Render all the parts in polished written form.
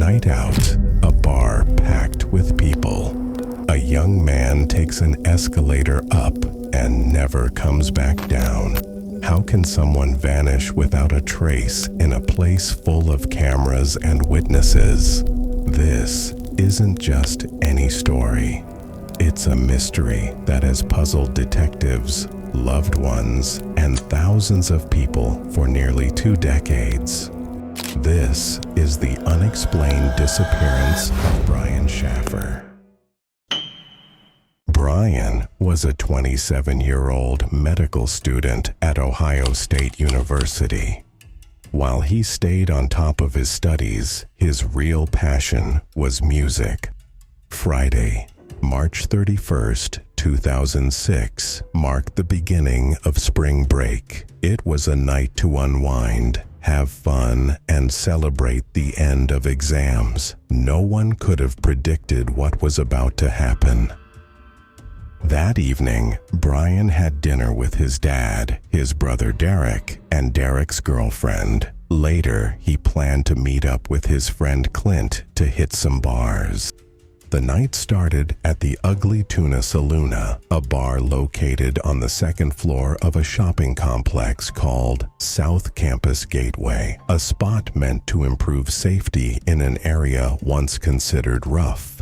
night out, a bar packed with people. A young man takes an escalator up and never comes back down. How can someone vanish without a trace in a place full of cameras and witnesses? This isn't just any story. It's a mystery that has puzzled detectives, loved ones, and thousands of people for nearly 2 decades. This is the unexplained disappearance of Brian Shaffer. Brian was a 27-year-old medical student at Ohio State University. While he stayed on top of his studies, his real passion was music. Friday, March 31st, 2006, marked the beginning of spring break. It was a night to unwind, have fun, and celebrate the end of exams. No one could have predicted what was about to happen. That evening, Brian had dinner with his dad, his brother Derek, and Derek's girlfriend. Later, he planned to meet up with his friend Clint to hit some bars. The night started at the Ugly Tuna Saloona, a bar located on the second floor of a shopping complex called South Campus Gateway, a spot meant to improve safety in an area once considered rough.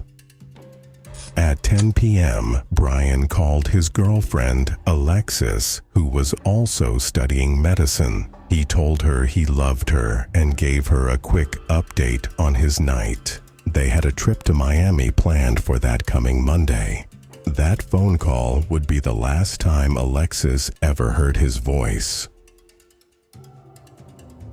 At 10 p.m., Brian called his girlfriend, Alexis, who was also studying medicine. He told her he loved her and gave her a quick update on his night. They had a trip to Miami planned for that coming Monday. That phone call would be the last time Alexis ever heard his voice.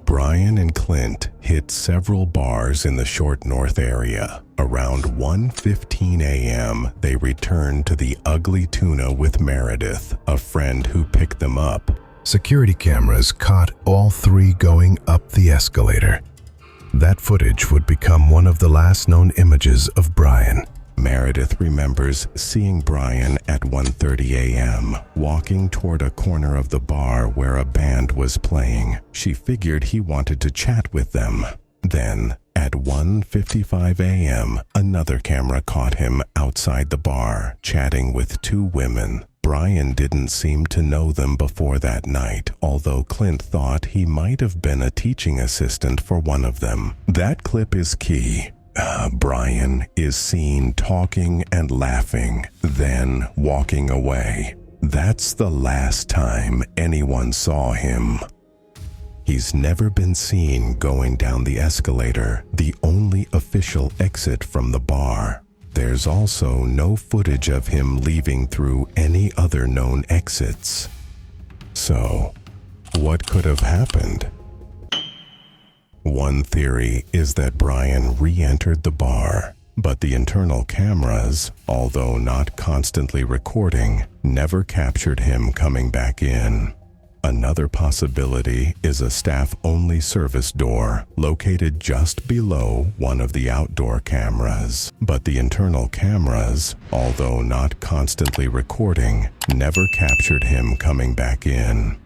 Brian and Clint hit several bars in the Short North area. Around 1:15 a.m., they returned to the Ugly Tuna with Meredith, a friend who picked them up. Security cameras caught all 3 going up the escalator. That footage would become one of the last known images of Brian. Meredith remembers seeing Brian at 1:30 a.m., walking toward a corner of the bar where a band was playing. She figured he wanted to chat with them. Then, at 1:55 a.m., another camera caught him outside the bar, chatting with 2 women. Brian didn't seem to know them before that night, although Clint thought he might have been a teaching assistant for one of them. That clip is key. Brian is seen talking and laughing, then walking away. That's the last time anyone saw him. He's never been seen going down the escalator, the only official exit from the bar. There's also no footage of him leaving through any other known exits. So, what could have happened? One theory is that Brian re-entered the bar, but the internal cameras, although not constantly recording, never captured him coming back in. Another possibility is a staff-only service door located just below one of the outdoor cameras. But the internal cameras, although not constantly recording, never captured him coming back in.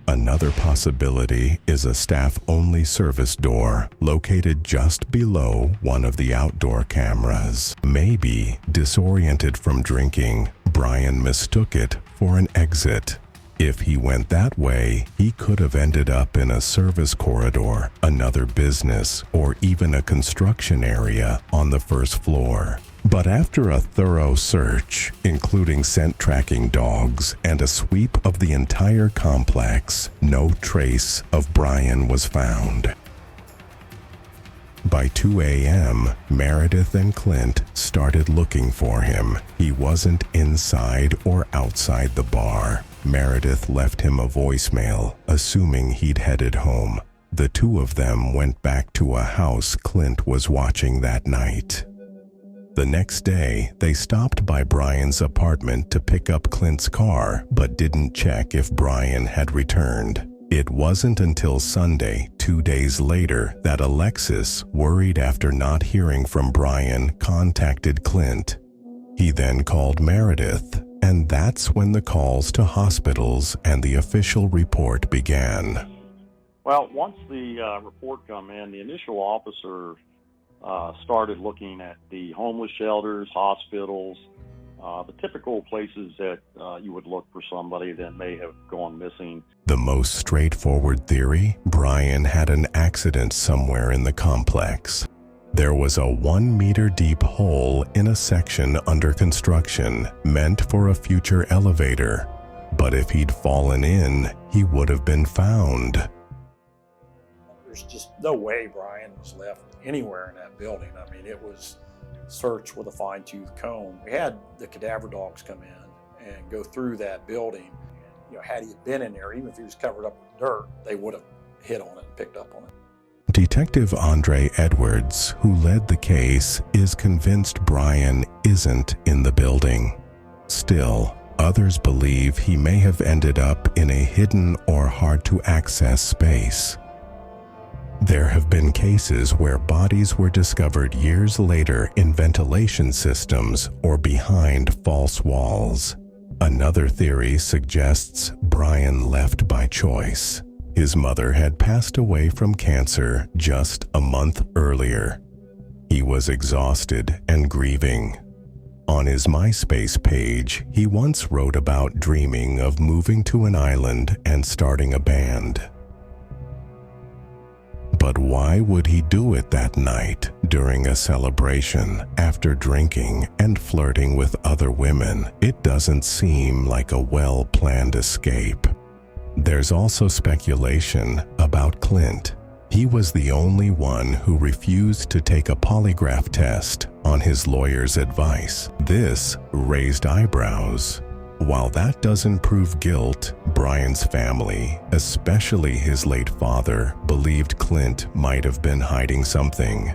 Another possibility is a staff-only service door located just below one of the outdoor cameras. Maybe, disoriented from drinking, Brian mistook it for an exit. If he went that way, he could have ended up in a service corridor, another business, or even a construction area on the first floor. But after a thorough search, including scent tracking dogs and a sweep of the entire complex, no trace of Brian was found. By 2 a.m., Meredith and Clint started looking for him. He wasn't inside or outside the bar. Meredith left him a voicemail, assuming he'd headed home. The 2 of them went back to a house Clint was watching that night. The next day, they stopped by Brian's apartment to pick up Clint's car, but didn't check if Brian had returned. It wasn't until Sunday, 2 days later, that Alexis, worried after not hearing from Brian, contacted Clint. He then called Meredith, and that's when the calls to hospitals and the official report began. Well, once the report come in, the initial officer started looking at the homeless shelters, hospitals, the typical places that you would look for somebody that may have gone missing. The most straightforward theory: Brian had an accident somewhere in the complex. There was a 1-meter deep hole in a section under construction meant for a future elevator. But if he'd fallen in, he would have been found. There's just no way Brian was left anywhere in that building. I mean, it was searched with a fine-tooth comb. We had the cadaver dogs come in and go through that building. You know, had he been in there, even if he was covered up with dirt, they would have hit on it and picked up on it. Detective Andre Edwards, who led the case, is convinced Brian isn't in the building. Still, others believe he may have ended up in a hidden or hard-to-access space. There have been cases where bodies were discovered years later in ventilation systems or behind false walls. Another theory suggests Brian left by choice. His mother had passed away from cancer just a month earlier. He was exhausted and grieving. On his MySpace page, he once wrote about dreaming of moving to an island and starting a band. But why would he do it that night during a celebration after drinking and flirting with other women? It doesn't seem like a well-planned escape. There's also speculation about Clint. He was the only one who refused to take a polygraph test on his lawyer's advice. This raised eyebrows. While that doesn't prove guilt, Brian's family, especially his late father, believed Clint might have been hiding something.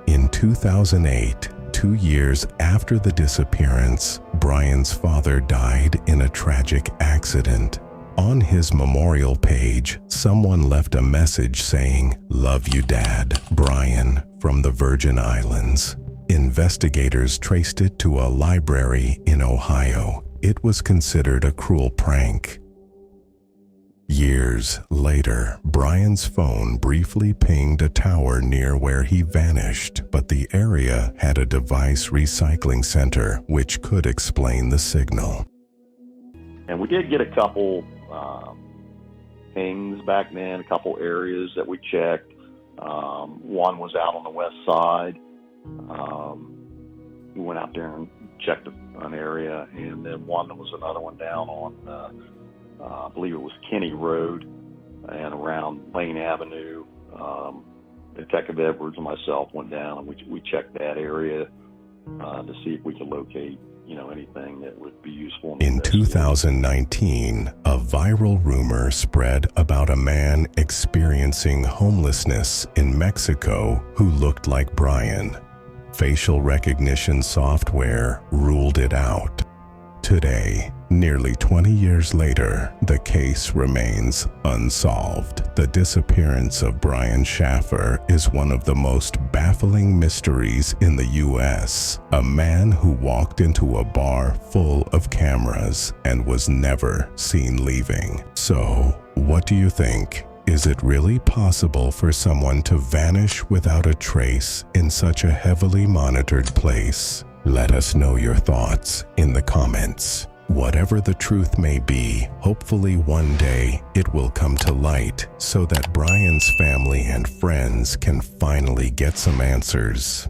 In 2008, 2 years after the disappearance, Brian's father died in a tragic accident. On his memorial page, someone left a message saying, "Love you, Dad, Brian from the Virgin Islands." Investigators traced it to a library in Ohio. It was considered a cruel prank. Years later, Brian's phone briefly pinged a tower near where he vanished, but the area had a device recycling center, which could explain the signal. And we did get a couple pings back then, a couple areas that we checked. One was out on the west side. We went out there and checked an area, and then there was another one down on, I believe it was Kenny Road and around Lane Avenue. Detective Edwards and myself went down and we checked that area to see if we could locate, anything that would be useful. In 2019, a viral rumor spread about a man experiencing homelessness in Mexico who looked like Brian. Facial recognition software ruled it out. Today, nearly 20 years later, the case remains unsolved. The disappearance of Brian Shaffer is one of the most baffling mysteries in the U.S. A man who walked into a bar full of cameras and was never seen leaving. So, what do you think? Is it really possible for someone to vanish without a trace in such a heavily monitored place? Let us know your thoughts in the comments. Whatever the truth may be, hopefully one day it will come to light so that Brian's family and friends can finally get some answers.